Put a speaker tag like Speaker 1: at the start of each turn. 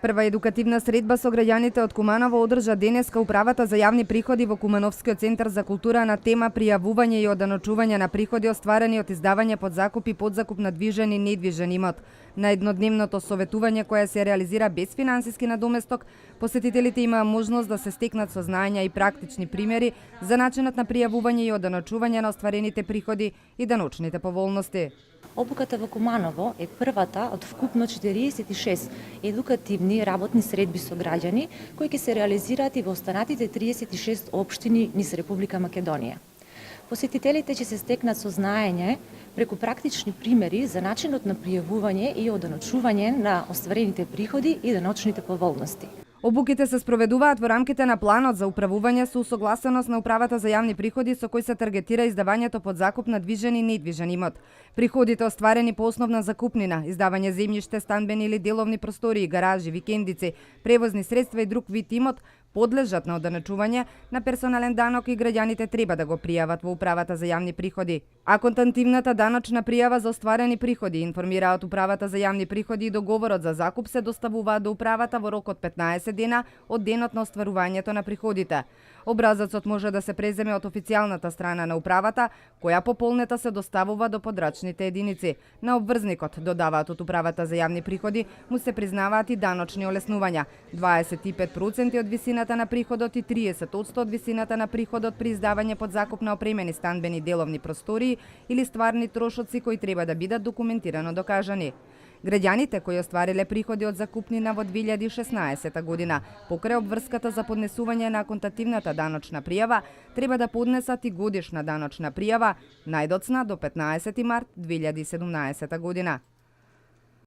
Speaker 1: Прва едукативна средба со граѓаните од Куманово одржа денеска управата за јавни приходи во Кумановскиот центар за култура на тема пријавување и оданочување на приходи остварени од издавање под закуп и подзакуп на движен и недвижен имот. На еднодневното советување кое се реализира без финансиски надоместок, посетителите имаа можност да се стекнат сознања и практични примери за начинот на пријавување и оданочување на остварените приходи и даночните поволности.
Speaker 2: Обуката во Куманово е првата од вкупно 46 едукативни работни средби со граѓани кои ќе се реализираат и во останатите 36 општини низ Република Македонија. Посетителите ќе се стекнат сознаење преку практични примери за начинот на пријавување и оданочување на остварените приходи и даночните поволности.
Speaker 1: Обуките се спроведуваат во рамките на планот за управување со усогласеност на управата за јавни приходи со кој се таргетира издавањето под закуп на движен и недвижен имот. Приходите остварени по основна закупнина, издавање земјиште, станбени или деловни простории, гаражи, викендици, превозни средства и друг вид имот подлежат на оданочување на персонален данок и граѓаните треба да го пријават во управата за јавни приходи. А контантивната даночна пријава за остварени приходи, информираат управата за јавни приходи и договорот за закуп се доставуваат до управата во рок од 15 дена од денот на остварувањето на приходите. Образецот може да се преземе од официјалната страна на управата, која пополнета се доставува до подрачните единици. На обврзникот, додаваат од управата за јавни приходи, му се признаваат и даночни олеснувања. 25% од висината на приходот и 30% од висината на приходот при издавање под закуп на опремени станбени деловни простории или стварни трошоци кои треба да бидат документирано докажани. Граѓаните кои оствариле приходи од закупнина во 2016 година покрај обврската за поднесување на контативната даночна пријава, треба да поднесат и годишна даночна пријава најдоцна до 15 март 2017 година.